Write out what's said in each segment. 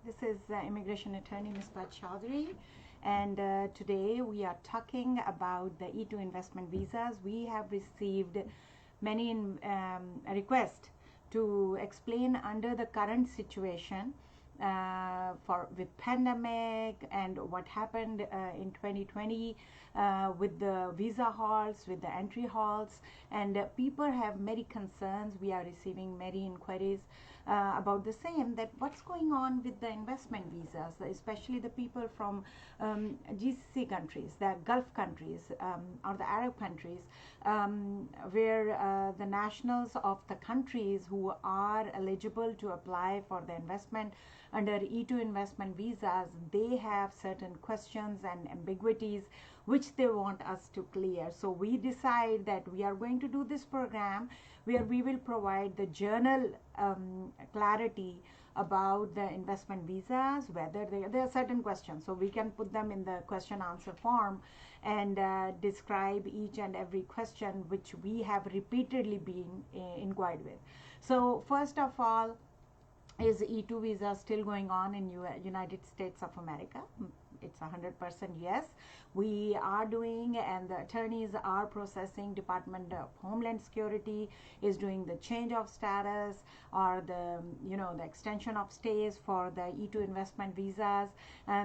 This is immigration attorney Misbah and today we are talking about the E-2 investment visas. We have received many requests to explain under the current situation with pandemic and what happened in 2020 with the visa halts, with the entry halts, and people have many concerns. We are receiving many inquiries about the same, that what's going on with the investment visas, especially the people from GCC countries, the Gulf countries, or the Arab countries, where the nationals of the countries who are eligible to apply for the investment under E-2 investment visas, they have certain questions and ambiguities which they want us to clear. So we decide that we are going to do this program where we will provide the general clarity about the investment visas, whether there are certain questions, so we can put them in the question answer form and describe each and every question which we have repeatedly been inquired with. So first of all, is E-2 visa still going on in United States of America? It's 100% yes. We are doing, and the attorneys are processing. Department of Homeland Security is doing the change of status or the the extension of stays for the E-2 investment visas.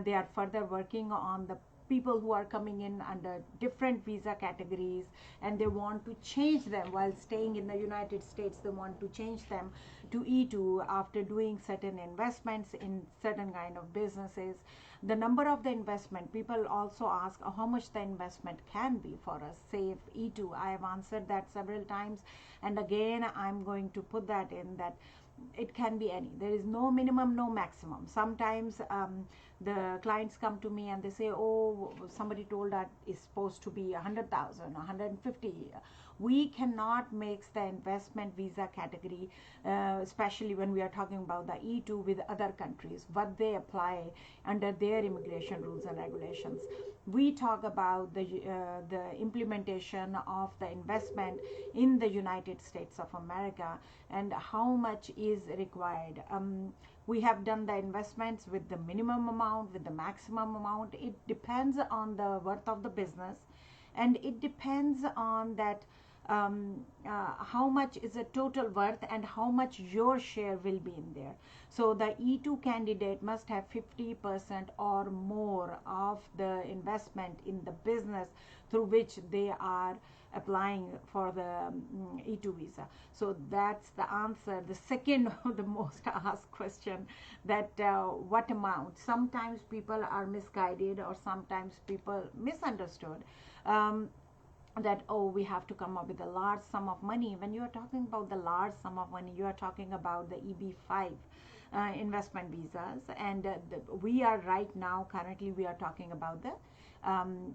They are further working on the people who are coming in under different visa categories, and they want to change them while staying in the United States. They want to change them to E-2 after doing certain investments in certain kind of businesses. The number of the investment, people also ask how much the investment can be for us, say if E-2. I have answered that several times, and again I'm going to put that in, that it can be any. There is no minimum, no maximum. Sometimes the clients come to me and they say, oh, somebody told that it's supposed to be 100,000, 150. We cannot mix the investment visa category, especially when we are talking about the E-2 with other countries, what they apply under their immigration rules and regulations. We talk about the implementation of the investment in the United States of America and how much is required. We have done the investments with the minimum amount, with the maximum amount. It depends on the worth of the business, and it depends on that how much is the total worth and how much your share will be in there. So the E-2 candidate must have 50% or more of the investment in the business through which they are applying for the E-2 visa. So that's the answer. The second the most asked question, that what amount. Sometimes people are misguided, or sometimes people misunderstood that, oh, we have to come up with a large sum of money. When you are talking about the large sum of money, you are talking about the EB-5 investment visas, and we are right now currently we are talking about the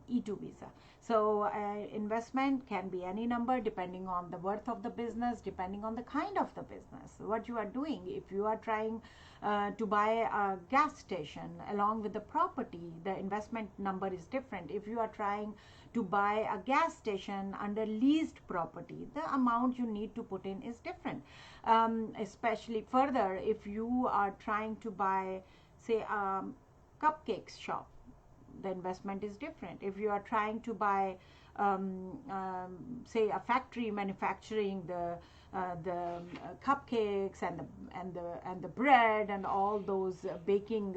E-2 visa. So investment can be any number depending on the worth of the business, depending on the kind of the business, what you are doing. If you are trying to buy a gas station along with the property, the investment number is different. If you are trying to buy a gas station under leased property, the amount you need to put in is different. Especially further, if you are trying to buy, say, a cupcake shop, the investment is different. If you are trying to buy say a factory manufacturing the cupcakes and the bread and all those baking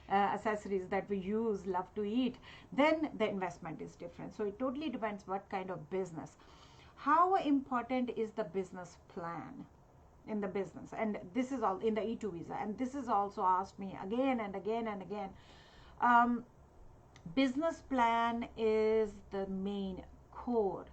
accessories that we love to eat, then the investment is different. So it totally depends what kind of business. How important is the business plan in the business? And this is all in the E-2 visa, and this is also asked me again and again and again. Business plan is the main core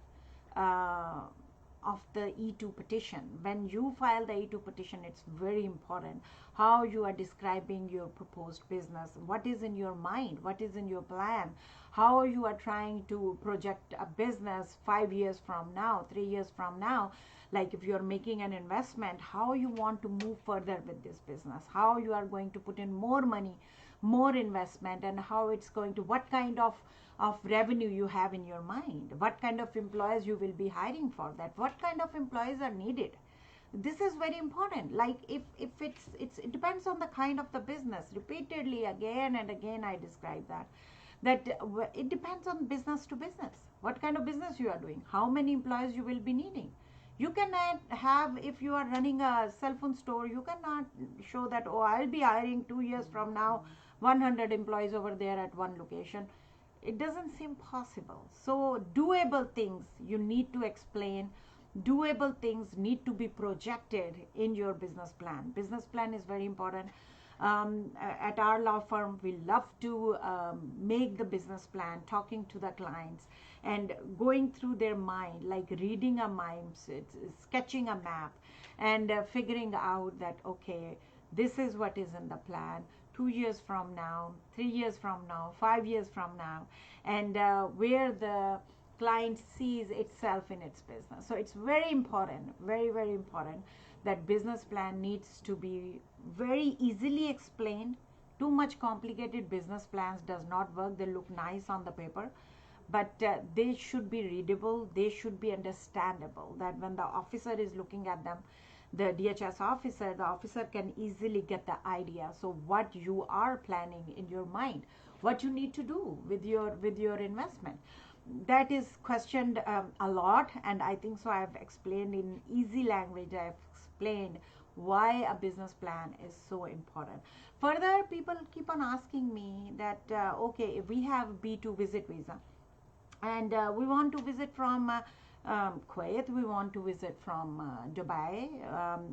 of the E-2 petition. When you file the E-2 petition, it's very important how you are describing your proposed business, what is in your mind, what is in your plan, how you are trying to project a business 5 years from now, 3 years from now. Like if you're making an investment, how you want to move further with this business, how you are going to put in more money, more investment, and how it's going to, what kind of revenue you have in your mind, what kind of employees you will be hiring for that, what kind of employees are needed. This is very important. Like if it depends on the kind of the business. Repeatedly, again and again, I describe that it depends on business to business, what kind of business you are doing, how many employees you will be needing. You cannot have, if you are running a cell phone store, you cannot show that, oh, I'll be hiring 2 years from now 100 employees over there at one location. It doesn't seem possible. So doable things you need to explain, doable things need to be projected in your business plan. Business plan is very important. At our law firm, we love to make the business plan, talking to the clients and going through their mind, like reading a mind, sketching a map, and figuring out that, okay, this is what is in the plan 2 years from now, 3 years from now, 5 years from now, and where the client sees itself in its business. So it's very important, very, very important that business plan needs to be very easily explained. Too much complicated business plans does not work. They look nice on the paper, but they should be readable, they should be understandable, that when the officer is looking at them, the DHS officer, the officer can easily get the idea. So what you are planning in your mind, what you need to do with your investment, that is questioned a lot. And I think so I've explained in easy language, I've explained why a business plan is so important. Further, people keep on asking me that, okay, if we have B2 visit visa and we want to visit from Kuwait, we want to visit from Dubai,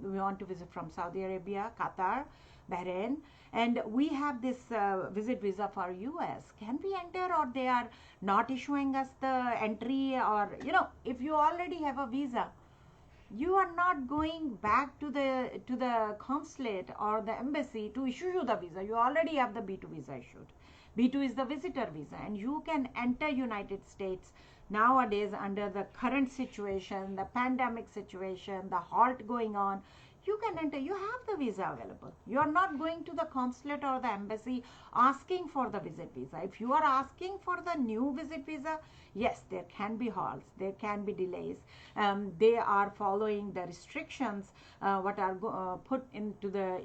we want to visit from Saudi Arabia, Qatar, Bahrain, and we have this visit visa for US. Can we enter, or they are not issuing us the entry? Or, if you already have a visa, you are not going back to the consulate or the embassy to issue you the visa. You already have the B2 visa issued. B2 is the visitor visa, and you can enter United States nowadays under the current situation, the pandemic situation, the halt going on. You can enter, you have the visa available. You are not going to the consulate or the embassy asking for the visit visa. If you are asking for the new visit visa, yes, there can be halts, there can be delays. They are following the restrictions what are put into the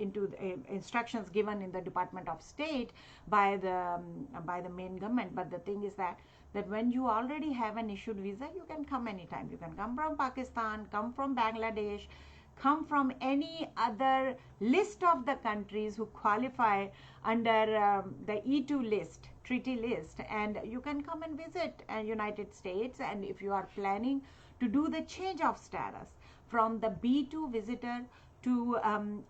instructions given in the Department of State by the main government. But the thing is that when you already have an issued visa, you can come anytime. You can come from Pakistan, come from Bangladesh, come from any other list of the countries who qualify under the E-2 list, treaty list, and you can come and visit United States. And if you are planning to do the change of status from the B2 visitor to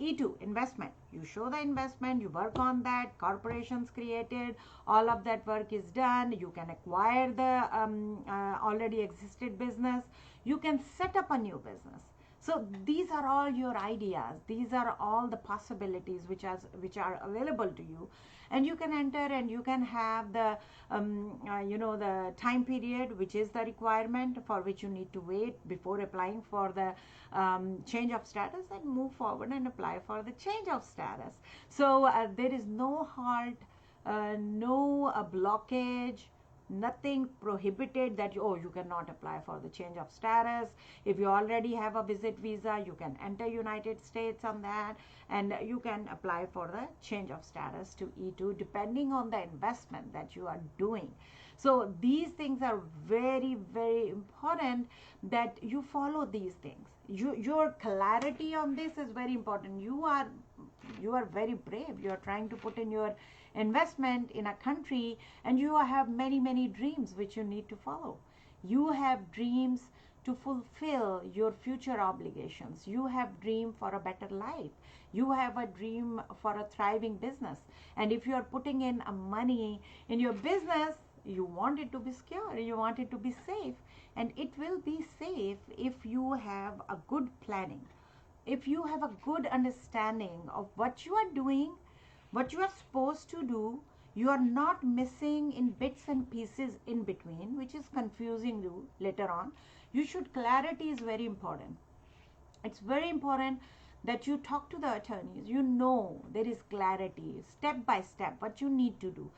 E2 investment, you show the investment, you work on that, corporations created, all of that work is done, you can acquire the already existed business, you can set up a new business. So these are all your ideas, these are all the possibilities which are available to you, and you can enter, and you can have the the time period which is the requirement for which you need to wait before applying for the change of status, and move forward and apply for the change of status. So there is no halt, no blockage, nothing prohibited that you cannot apply for the change of status. If you already have a visit visa, you can enter United States on that, and you can apply for the change of status to E2 depending on the investment that you are doing. So these things are very, very important that you follow these things. Your clarity on this is very important. You are very brave. You are trying to put in your investment in a country, and you have many, many dreams which you need to follow. You have dreams to fulfill your future obligations. You have dream for a better life. You have a dream for a thriving business. And if you are putting in money in your business, you want it to be secure, you want it to be safe, and it will be safe if you have a good planning, if you have a good understanding of what you are doing, what you are supposed to do. You are not missing in bits and pieces in between, which is confusing you later on. Clarity is very important. It's very important that you talk to the attorneys. There is clarity, step by step, what you need to do.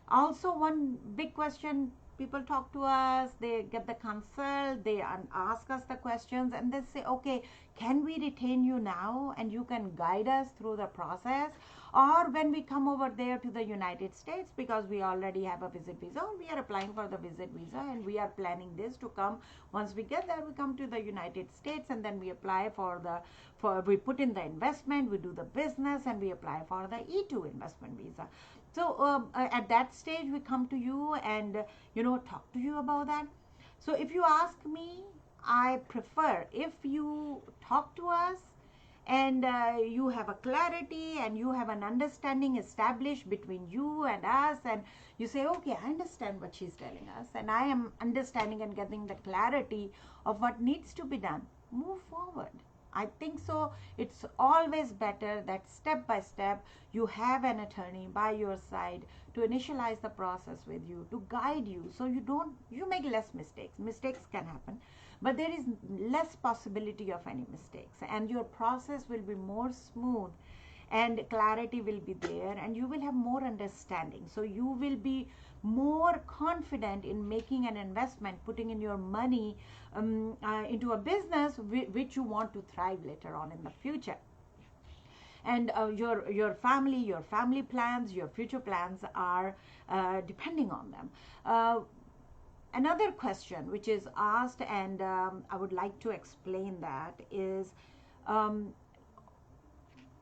Also, one big question, people talk to us, they get the consult, they ask us the questions, and they say, okay, can we retain you now and you can guide us through the process? Or when we come over there to the United States, because we already have a visit visa, or we are applying for the visit visa and we are planning this to come, once we get there, we come to the United States and then we apply we put in the investment, we do the business, and we apply for the E-2 investment visa. So at that stage, we come to you and, talk to you about that. So if you ask me, I prefer if you talk to us and you have a clarity and you have an understanding established between you and us, and you say, okay, I understand what she's telling us and I am understanding and getting the clarity of what needs to be done, move forward. I think so. It's always better that step by step you have an attorney by your side to initialize the process with you, to guide you, so you make less mistakes. Mistakes can happen, but there is less possibility of any mistakes, and your process will be more smooth and clarity will be there, and you will have more understanding. So you will be more confident in making an investment, putting in your money into a business which you want to thrive later on in the future. And your family plans, your future plans are depending on them. Another question which is asked, and I would like to explain that, is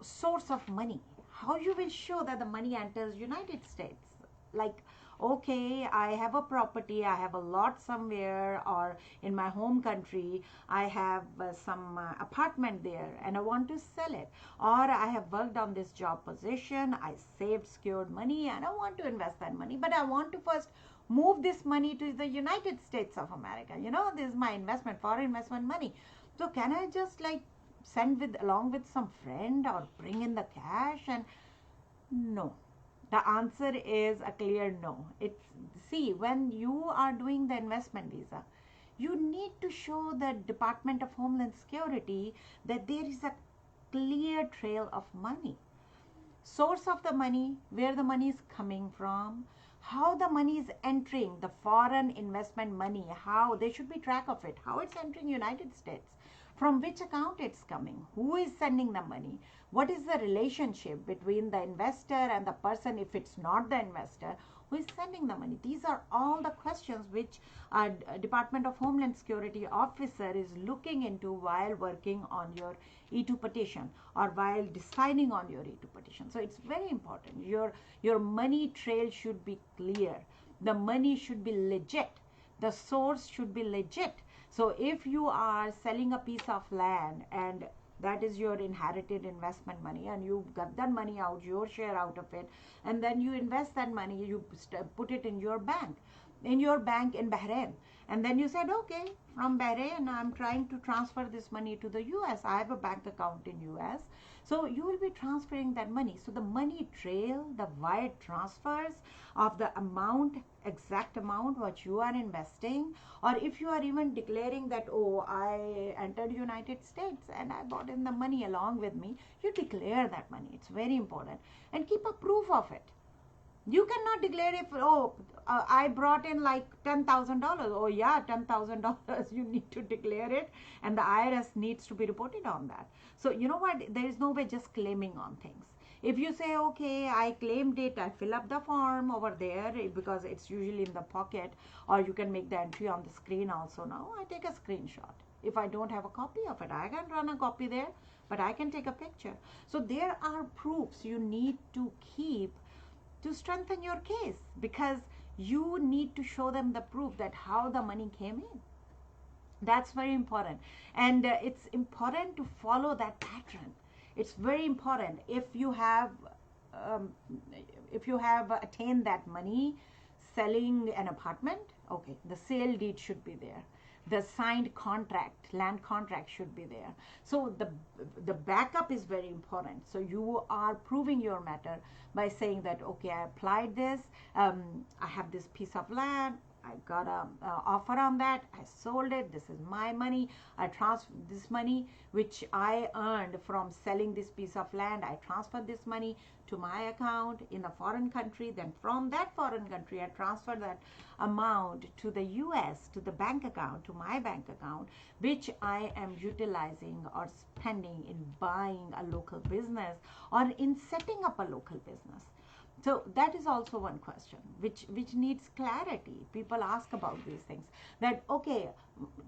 source of money. How you will show that the money enters United States? Like, okay, I have a property, I have a lot somewhere, or in my home country, I have some apartment there and I want to sell it. Or I have worked on this job position, I saved, secured money, and I want to invest that money, but I want to first move this money to the United States of America. This is my investment, foreign investment money. So can I just send along with some friend or bring in the cash? And no. The answer is a clear no. When you are doing the investment visa, you need to show the Department of Homeland Security that there is a clear trail of money. Source of the money, where the money is coming from, how the money is entering, the foreign investment money, how there should be track of it, how it's entering United States, from which account it's coming, who is sending the money, what is the relationship between the investor and the person, if it's not the investor, who is sending the money. These are all the questions which a Department of Homeland Security officer is looking into while working on your E-2 petition or while deciding on your E-2 petition. So it's very important. Your money trail should be clear. The money should be legit. The source should be legit. So if you are selling a piece of land and that is your inherited investment money, and you got that money out, your share out of it, and then you invest that money, you put it in your bank in Bahrain, and then you said, okay, from Bahrain I'm trying to transfer this money to the US. I have a bank account in US. So you will be transferring that money. So the money trail, the wire transfers of the amount, exact amount what you are investing, or if you are even declaring that, oh, I entered United States and I brought in the money along with me, you declare that money. It's very important. And keep a proof of it. You cannot declare if, I brought in $10,000. Oh yeah, $10,000. You need to declare it, and the IRS needs to be reported on that. So you know what? There is no way just claiming on things. If you say, okay, I claimed it, I fill up the form over there because it's usually in the pocket, or you can make the entry on the screen also now. I take a screenshot. If I don't have a copy of it, I can run a copy there, but I can take a picture. So there are proofs you need to keep to strengthen your case, because you need to show them the proof that how the money came in. That's very important, and it's important to follow that pattern. It's very important. If you have attained that money selling an apartment, okay, the sale deed should be there. The signed contract, land contract should be there. So the backup is very important. So you are proving your matter by saying that, okay, I applied this, I have this piece of land, I got a offer on that. I sold it. This is my money. I transfer this money which I earned from selling this piece of land. I transferred this money to my account in a foreign country. Then from that foreign country, I transfer that amount to the US, to the bank account, to my bank account, which I am utilizing or spending in buying a local business or in setting up a local business. So that is also one question which needs clarity. People ask about these things, that okay,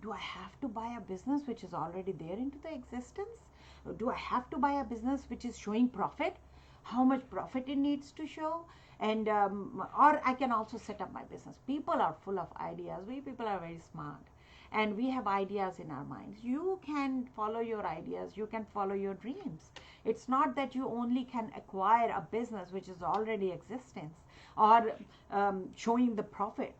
do I have to buy a business which is already there into the existence? Do I have to buy a business which is showing profit? How much profit it needs to show? And or I can also set up my business. People are full of ideas. We people are very smart, and we have ideas in our minds. You can follow your ideas, you can follow your dreams. It's not that you only can acquire a business which is already existence or showing the profit.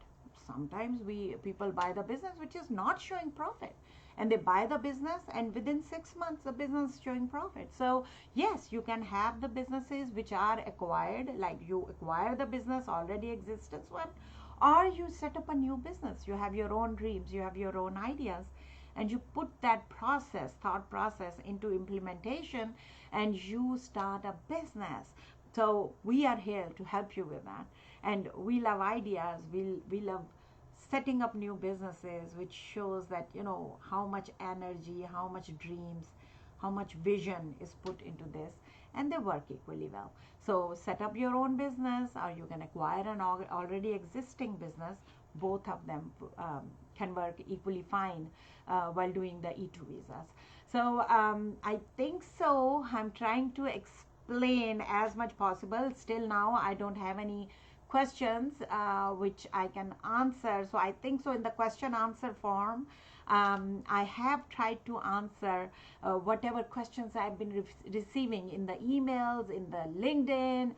Sometimes people buy the business which is not showing profit, and they buy the business, and within 6 months the business is showing profit. So yes, you can have the businesses which are acquired, like you acquire the business already existence one, or you set up a new business. You have your own dreams, you have your own ideas, and you put that thought process into implementation, and you start a business. So we are here to help you with that, and we love ideas. We love setting up new businesses, which shows that how much energy, how much dreams, how much vision is put into this, and they work equally well. So set up your own business, or you can acquire an already existing business. Both of them can work equally fine while doing the E-2 visas. So I think so. I'm trying to explain as much possible. Still now I don't have any questions which I can answer. So I think so in the question answer form, I have tried to answer whatever questions I've been receiving in the emails, in the LinkedIn,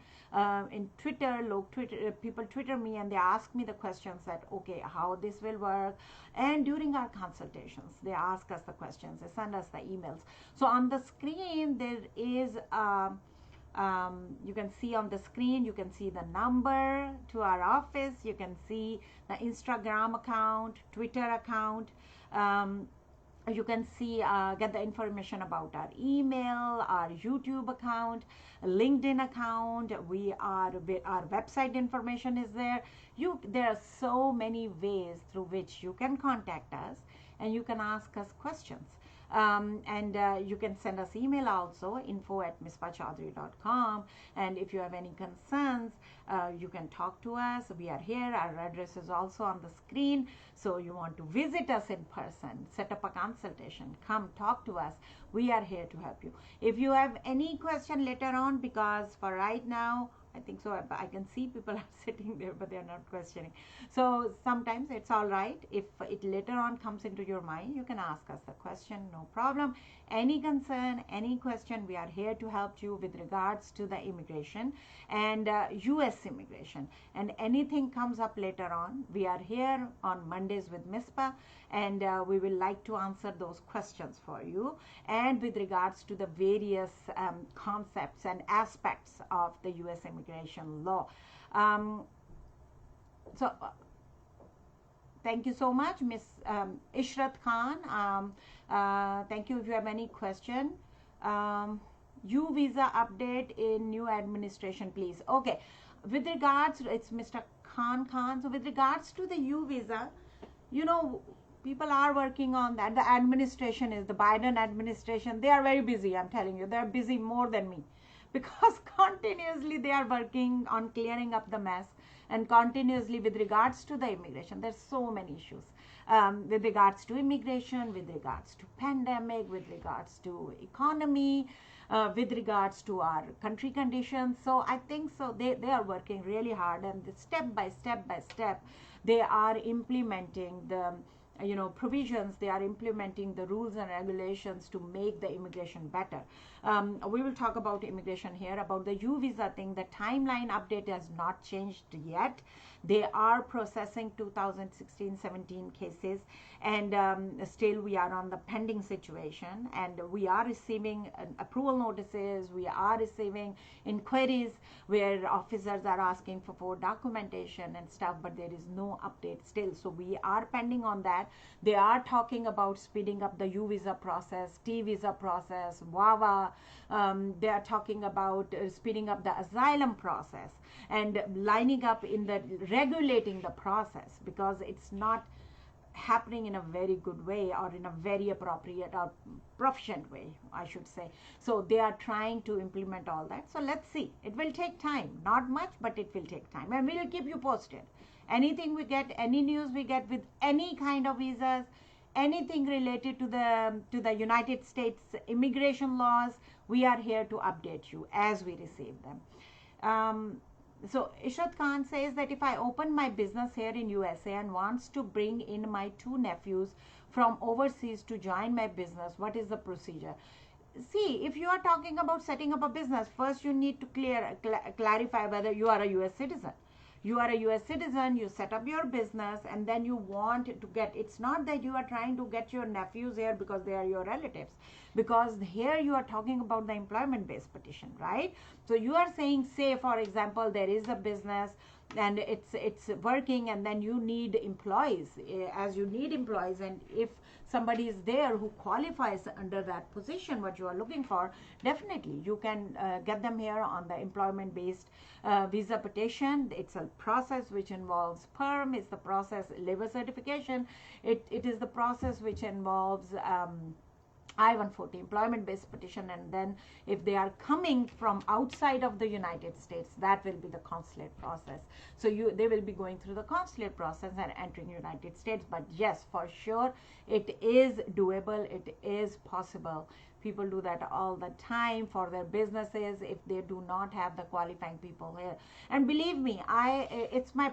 in Twitter. People Twitter me and they ask me the questions that, okay, how this will work. And during our consultations, they ask us the questions, they send us the emails. So on the screen, there is you can see on the screen, you can see the number to our office, you can see the Instagram account, Twitter account, you can see get the information about our email, our YouTube account, LinkedIn account. Our website information is there. There are so many ways through which you can contact us, and you can ask us questions. And you can send us email also, info@misbahchaudhary.com. And if you have any concerns, you can talk to us. We are here. Our address is also on the screen. So you want to visit us in person, set up a consultation, come talk to us. We are here to help you. If you have any question later on, because for right now, I think so, I can see people are sitting there, but they're not questioning. So sometimes it's all right. If it later on comes into your mind, you can ask us the question, no problem. Any concern, any question, we are here to help you with regards to the immigration and US immigration. And anything comes up later on, we are here on Mondays with Misbah, and we will like to answer those questions for you. And with regards to the various concepts and aspects of the US immigration law. Thank you so much, Miss Ishrat Khan. Thank you. If you have any question, U visa update in new administration, please. Okay, with regards, it's Mr. Khan. So with regards to the U visa, people are working on that. The administration is the Biden administration. They are very busy. I'm telling you, they're busy more than me, because continuously they are working on clearing up the mess, and continuously with regards to the immigration, there's so many issues with regards to immigration, with regards to pandemic, with regards to economy, with regards to our country conditions. So I think so they are working really hard, and step by step, they are implementing the provisions. They are implementing the rules and regulations to make the immigration better. We will talk about immigration here. About the U visa thing, the timeline update has not changed yet. They are processing 2016-17 cases, and still we are on the pending situation, and we are receiving approval notices, we are receiving inquiries where officers are asking for documentation and stuff, but there is no update still. So we are pending on that. They are talking about speeding up the U visa process, T visa process, WAVA. They are talking about speeding up the asylum process and lining up in the regulating the process, because it's not happening in a very good way or in a very appropriate or proficient way, I should say. So they are trying to implement all that. So let's see. It will take time, not much, but it will take time, and we will keep you posted. Anything we get, any news we get with any kind of visas, anything related to the United States immigration laws, we are here to update you as we receive them. So Ishrat Khan says that if I open my business here in USA and wants to bring in my 2 nephews from overseas to join my business, what is the procedure? See, if you are talking about setting up a business, first you need to clarify whether you are a US citizen. You are a US citizen, you set up your business, and then you want to get, it's not that you are trying to get your nephews here because they are your relatives, because here you are talking about the employment based petition, right? So you are saying, say for example, there is a business and it's working, and then you need employees. As you need employees, and if somebody is there who qualifies under that position what you are looking for, definitely you can get them here on the employment based visa petition. It's a process which involves perm, it's the process labor certification, it is the process which involves I-140 employment based petition, and then if they are coming from outside of the United States, that will be the consulate process. So they will be going through the consulate process and entering United States. But yes, for sure it is doable, it is possible. People do that all the time for their businesses if they do not have the qualifying people here. And believe me, it's my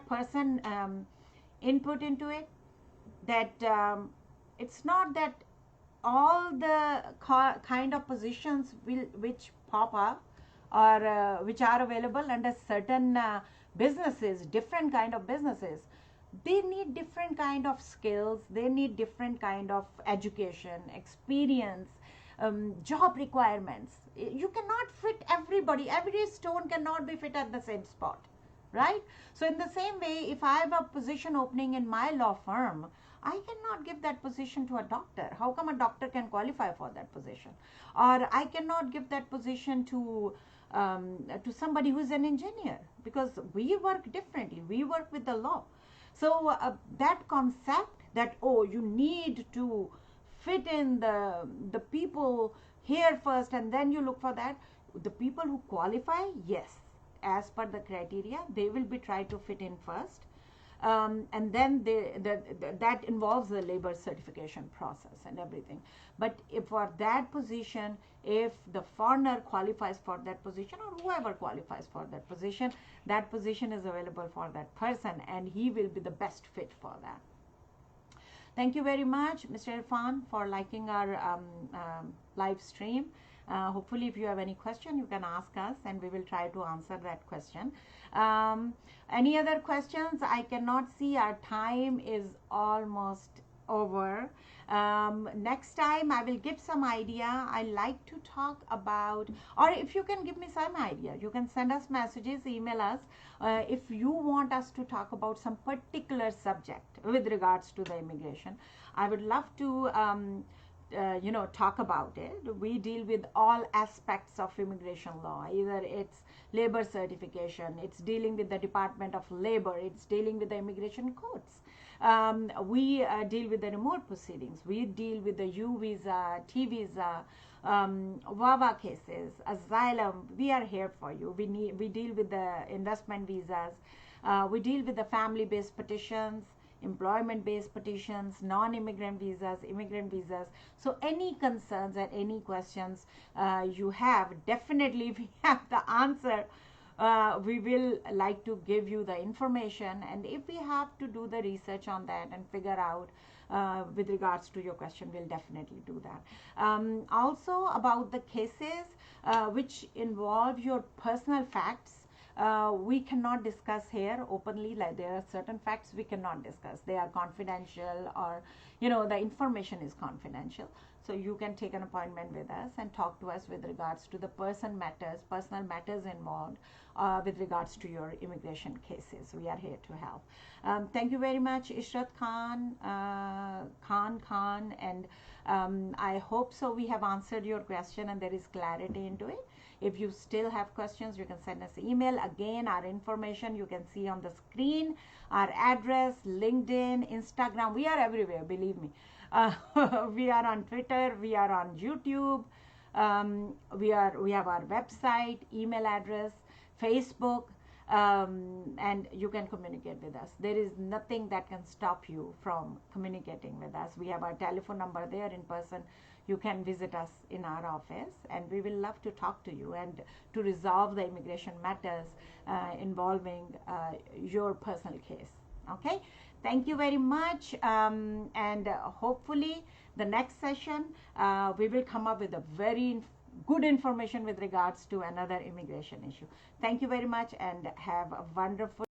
input into it, that it's not that all the kind of positions which pop up or which are available under certain businesses, different kind of businesses, they need different kind of skills, they need different kind of education, experience, job requirements. You cannot fit everybody. Every stone cannot be fit at the same spot, right? So in the same way, if I have a position opening in my law firm, I cannot give that position to a doctor. How come a doctor can qualify for that position? Or I cannot give that position to somebody who is an engineer, because we work differently. We work with the law. So that concept that, oh, you need to fit in the people here first and then you look for that. The people who qualify, yes, as per the criteria, they will be tried to fit in first. And then that involves the labor certification process and everything. But if for that position, if the foreigner qualifies for that position, or whoever qualifies for that position is available for that person, and he will be the best fit for that. Thank you very much, Mr. Irfan, for liking our live stream. Hopefully, if you have any question, you can ask us and we will try to answer that question. Any other questions? I cannot see. Our time is almost over. Next time I will give some idea. I like to talk about, or if you can give me some idea, you can send us messages, email us if you want us to talk about some particular subject with regards to the immigration. I would love to talk about it. We deal with all aspects of immigration law. Either it's labor certification, it's dealing with the Department of Labor, it's dealing with the immigration courts. We deal with the remote proceedings. We deal with the U visa, T visa, WAVA cases, asylum. We are here for you. We deal with the investment visas. We deal with the family-based petitions, employment-based petitions, non-immigrant visas, immigrant visas. So any concerns and any questions you have, definitely we have the answer. We will like to give you the information, and if we have to do the research on that and figure out with regards to your question, we'll definitely do that. Also about the cases which involve your personal facts, we cannot discuss here openly. Like, there are certain facts we cannot discuss. They are confidential, or the information is confidential. So you can take an appointment with us and talk to us with regards to the personal matters involved with regards to your immigration cases. We are here to help. Thank you very much, Ishrat Khan, and I hope so we have answered your question and there is clarity into it. If you still have questions, you can send us an email. Again, our information you can see on the screen, our address, LinkedIn, Instagram. We are everywhere, believe me. We are on Twitter, we are on YouTube, we have our website, email address, Facebook, and you can communicate with us. There is nothing that can stop you from communicating with us. We have our telephone number there in person. You can visit us in our office, and we will love to talk to you and to resolve the immigration matters involving your personal case. Okay, thank you very much, and hopefully the next session we will come up with a very good information with regards to another immigration issue. Thank you very much, and have a wonderful